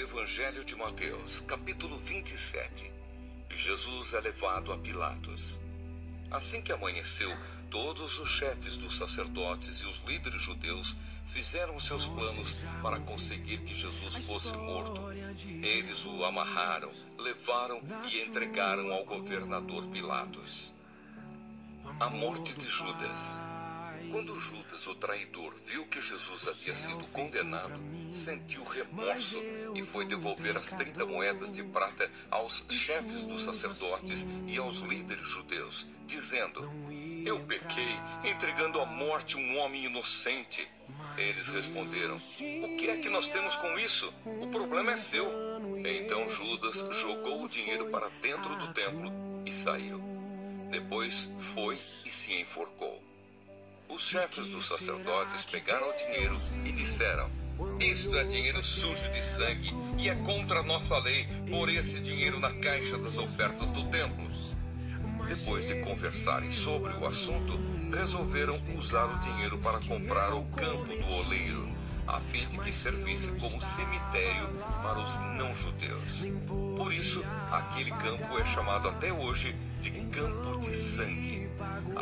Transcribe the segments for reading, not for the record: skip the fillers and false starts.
Evangelho de Mateus, capítulo 27. Jesus é levado a Pilatos. Assim que amanheceu, todos os chefes dos sacerdotes e os líderes judeus fizeram seus planos para conseguir que Jesus fosse morto. Eles o amarraram, levaram e entregaram ao governador Pilatos. A morte de Judas. Quando Judas, o traidor, viu que Jesus havia sido condenado, sentiu remorso e foi devolver as 30 moedas de prata aos chefes dos sacerdotes e aos líderes judeus, dizendo: "Eu pequei, entregando à morte um homem inocente." Eles responderam: "O que é que nós temos com isso? O problema é seu." Então Judas jogou o dinheiro para dentro do templo e saiu. Depois foi e se enforcou. Os chefes dos sacerdotes pegaram o dinheiro e disseram: "Isto é dinheiro sujo de sangue e é contra a nossa lei pôr esse dinheiro na caixa das ofertas do templo." Depois de conversarem sobre o assunto, resolveram usar o dinheiro para comprar o campo do oleiro, a fim de que servisse como cemitério para os não-judeus. Por isso, aquele campo é chamado até hoje de Campo de Sangue.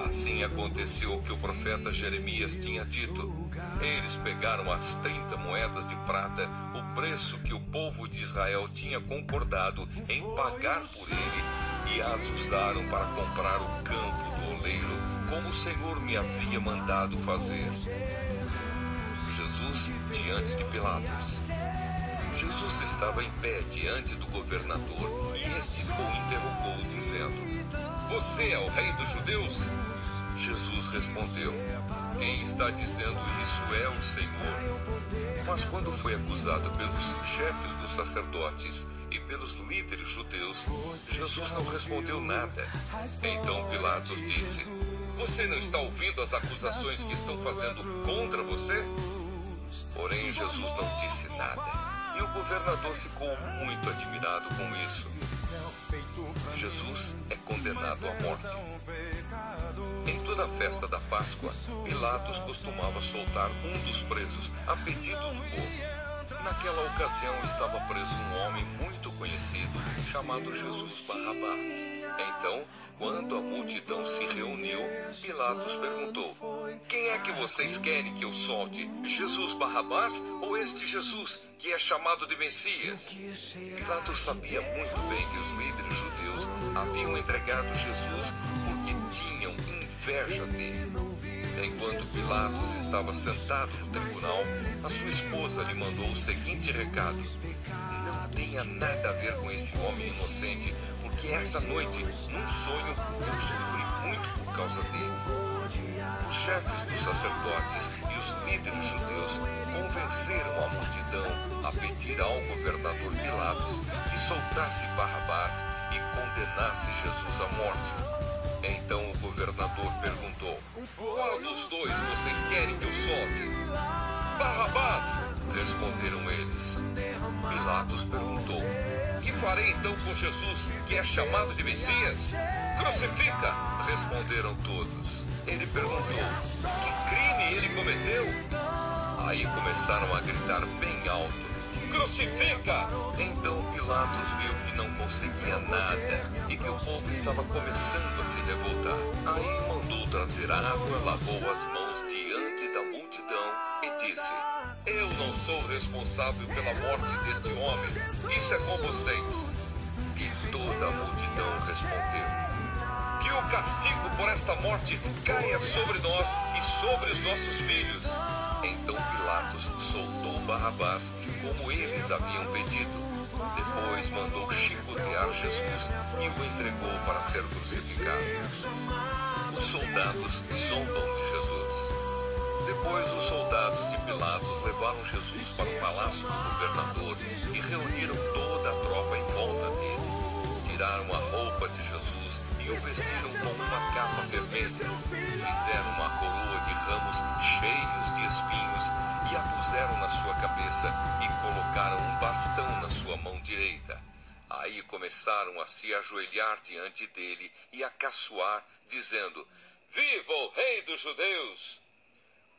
Assim aconteceu o que o profeta Jeremias tinha dito. Eles pegaram as 30 moedas de prata, o preço que o povo de Israel tinha concordado em pagar por ele, e as usaram para comprar o campo do oleiro, como o Senhor me havia mandado fazer. Jesus diante de Pilatos. Jesus estava em pé diante do governador e este o interrogou, dizendo: "Você é o rei dos judeus?" Jesus respondeu: "Quem está dizendo isso é o Senhor." Mas quando foi acusado pelos chefes dos sacerdotes e pelos líderes judeus, Jesus não respondeu nada. Então Pilatos disse: "Você não está ouvindo as acusações que estão fazendo contra você?" Porém, Jesus não disse nada. E o governador ficou muito admirado com isso. Jesus é condenado à morte. Em toda a festa da Páscoa, Pilatos costumava soltar um dos presos a pedido do povo. Naquela ocasião estava preso um homem muito conhecido chamado Jesus Barrabás. Então, quando a multidão se reuniu, Pilatos perguntou: "Quem é que vocês querem que eu solte? Jesus Barrabás ou este Jesus que é chamado de Messias?" Pilatos sabia muito bem que os líderes judeus haviam entregado Jesus porque tinham inveja dele. Enquanto Pilatos estava sentado no tribunal, a sua esposa lhe mandou o seguinte recado: "Não tenha nada a ver com esse homem inocente, porque esta noite, num sonho, eu sofri muito por causa dele." Os chefes dos sacerdotes e os líderes judeus convenceram a multidão a pedir ao governador Pilatos que soltasse Barrabás e condenasse Jesus à morte. Então o governador perguntou: "Qual dos dois vocês querem que eu solte?" "Barrabás", responderam eles. Pilatos perguntou: "Que farei então com Jesus, que é chamado de Messias?" "Crucifica", responderam todos. Ele perguntou: "Que crime ele cometeu?" Aí começaram a gritar bem alto: "Crucifica!" Então Pilatos viu que não conseguia nada e que o povo estava começando a se revoltar. Aí mandou trazer água, lavou as mãos diante da multidão e disse: "Eu não sou responsável pela morte deste homem. Isso é com vocês." E toda a multidão respondeu: "Que o castigo por esta morte caia sobre nós e sobre os nossos filhos." Então Pilatos soltou Barrabás, como eles haviam pedido. Depois mandou chicotear Jesus e o entregou para ser crucificado. Os soldados zombam de Jesus. Depois os soldados de Pilatos levaram Jesus para o palácio do governador e reuniram toda a tropa em volta dele. Tiraram a roupa de Jesus e o vestiram com uma capa vermelha. Fizeram uma coroa de ramos cheios de espinhos e a puseram na sua cabeça e colocaram um bastão na sua mão direita. Aí começaram a se ajoelhar diante dele e a caçoar, dizendo: "Viva o Rei dos Judeus!"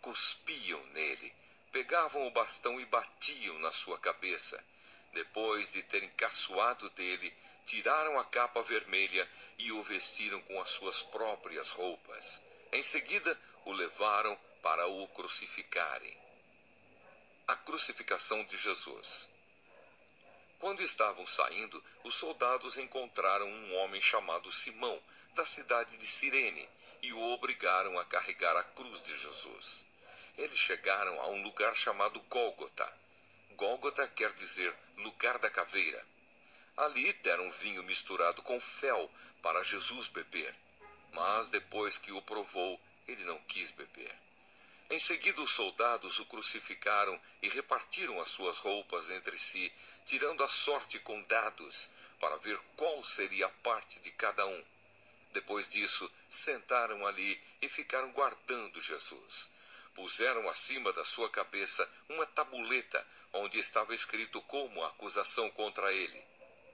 Cuspiam nele, pegavam o bastão e batiam na sua cabeça. Depois de terem caçoado dele, tiraram a capa vermelha e o vestiram com as suas próprias roupas. Em seguida, o levaram para o crucificarem. A crucificação de Jesus. Quando estavam saindo, os soldados encontraram um homem chamado Simão, da cidade de Cirene, e o obrigaram a carregar a cruz de Jesus. Eles chegaram a um lugar chamado Gólgota. Gólgota quer dizer lugar da caveira. Ali deram vinho misturado com fel para Jesus beber, mas depois que o provou, ele não quis beber. Em seguida, os soldados o crucificaram e repartiram as suas roupas entre si, tirando a sorte com dados, para ver qual seria a parte de cada um. Depois disso, sentaram ali e ficaram guardando Jesus. Puseram acima da sua cabeça uma tabuleta, onde estava escrito como acusação contra ele: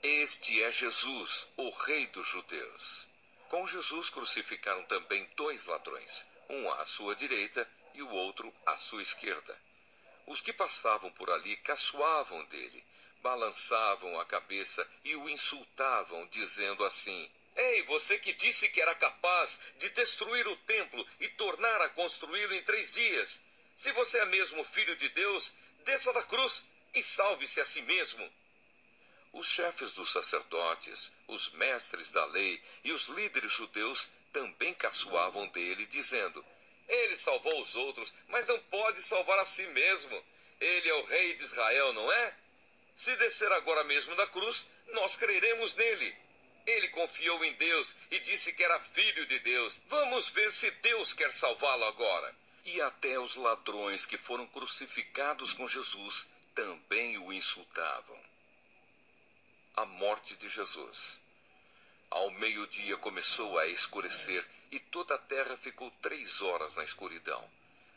Este é Jesus, o Rei dos Judeus. Com Jesus crucificaram também 2 ladrões, um à sua direita e o outro à sua esquerda. Os que passavam por ali caçoavam dele, balançavam a cabeça e o insultavam, dizendo assim: Ei, você que disse que era capaz de destruir o templo e tornar a construí-lo em 3 dias. Se você é mesmo filho de Deus, desça da cruz e salve-se a si mesmo. Os chefes dos sacerdotes, os mestres da lei e os líderes judeus também caçoavam dele, dizendo: Ele salvou os outros, mas não pode salvar a si mesmo. Ele é o rei de Israel, não é? Se descer agora mesmo da cruz, nós creremos nele. Ele confiou em Deus e disse que era filho de Deus. Vamos ver se Deus quer salvá-lo agora. E até os ladrões que foram crucificados com Jesus também o insultavam. A morte de Jesus. Ao meio-dia começou a escurecer e toda a terra ficou 3 horas na escuridão.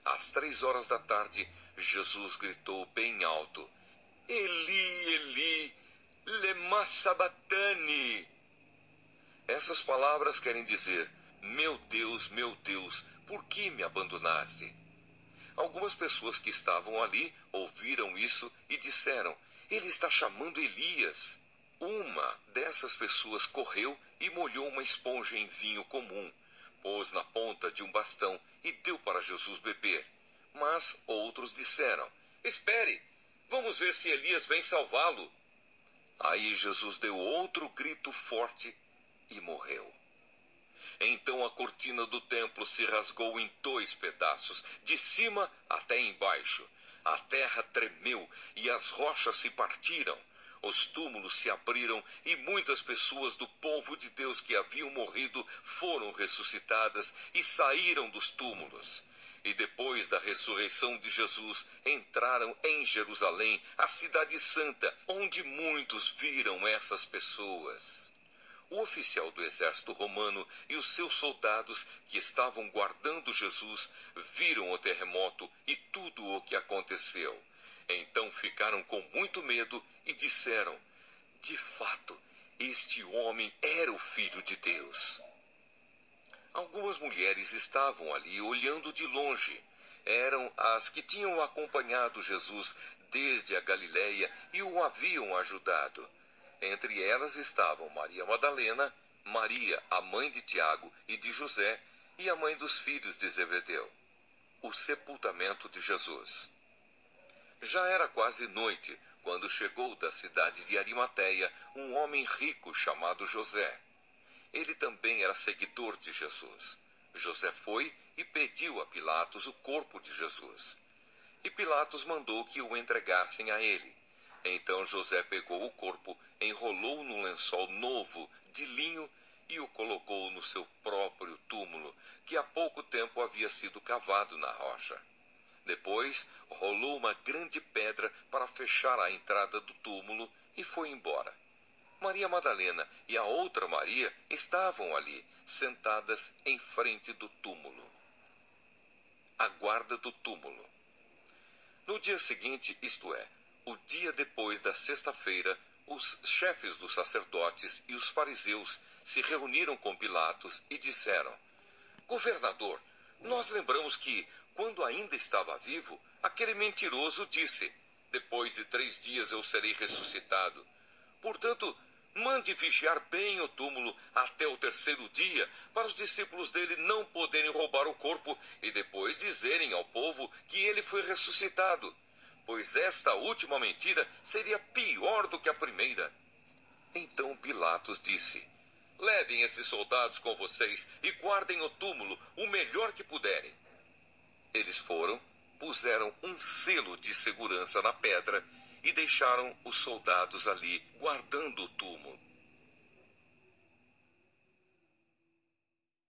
Às 3 horas da tarde, Jesus gritou bem alto: Eli, Eli, lema sabachthani. Essas palavras querem dizer: meu Deus, por que me abandonaste? Algumas pessoas que estavam ali ouviram isso e disseram: Ele está chamando Elias. Uma dessas pessoas correu e molhou uma esponja em vinho comum, pôs na ponta de um bastão e deu para Jesus beber. Mas outros disseram: Espere, vamos ver se Elias vem salvá-lo. Aí Jesus deu outro grito forte e morreu. Então a cortina do templo se rasgou em 2 pedaços, de cima até embaixo. A terra tremeu e as rochas se partiram. Os túmulos se abriram e muitas pessoas do povo de Deus que haviam morrido foram ressuscitadas e saíram dos túmulos. E depois da ressurreição de Jesus, entraram em Jerusalém, a cidade santa, onde muitos viram essas pessoas. O oficial do exército romano e os seus soldados que estavam guardando Jesus viram o terremoto e tudo o que aconteceu. Então ficaram com muito medo e disseram: De fato, este homem era o Filho de Deus. Algumas mulheres estavam ali olhando de longe. Eram as que tinham acompanhado Jesus desde a Galileia e o haviam ajudado. Entre elas estavam Maria Madalena, Maria, a mãe de Tiago e de José, e a mãe dos filhos de Zebedeu. O sepultamento de Jesus. Já era quase noite, quando chegou da cidade de Arimateia um homem rico chamado José. Ele também era seguidor de Jesus. José foi e pediu a Pilatos o corpo de Jesus. E Pilatos mandou que o entregassem a ele. Então José pegou o corpo, enrolou num lençol novo de linho e o colocou no seu próprio túmulo, que há pouco tempo havia sido cavado na rocha. Depois, rolou uma grande pedra para fechar a entrada do túmulo e foi embora. Maria Madalena e a outra Maria estavam ali, sentadas em frente do túmulo. A guarda do túmulo. No dia seguinte, isto é, o dia depois da sexta-feira, os chefes dos sacerdotes e os fariseus se reuniram com Pilatos e disseram: Governador, nós lembramos que, quando ainda estava vivo, aquele mentiroso disse: Depois de 3 dias eu serei ressuscitado. Portanto, mande vigiar bem o túmulo até o 3º dia, para os discípulos dele não poderem roubar o corpo e depois dizerem ao povo que ele foi ressuscitado, pois esta última mentira seria pior do que a primeira. Então Pilatos disse: levem esses soldados com vocês e guardem o túmulo o melhor que puderem. Eles foram, puseram um selo de segurança na pedra e deixaram os soldados ali guardando o túmulo.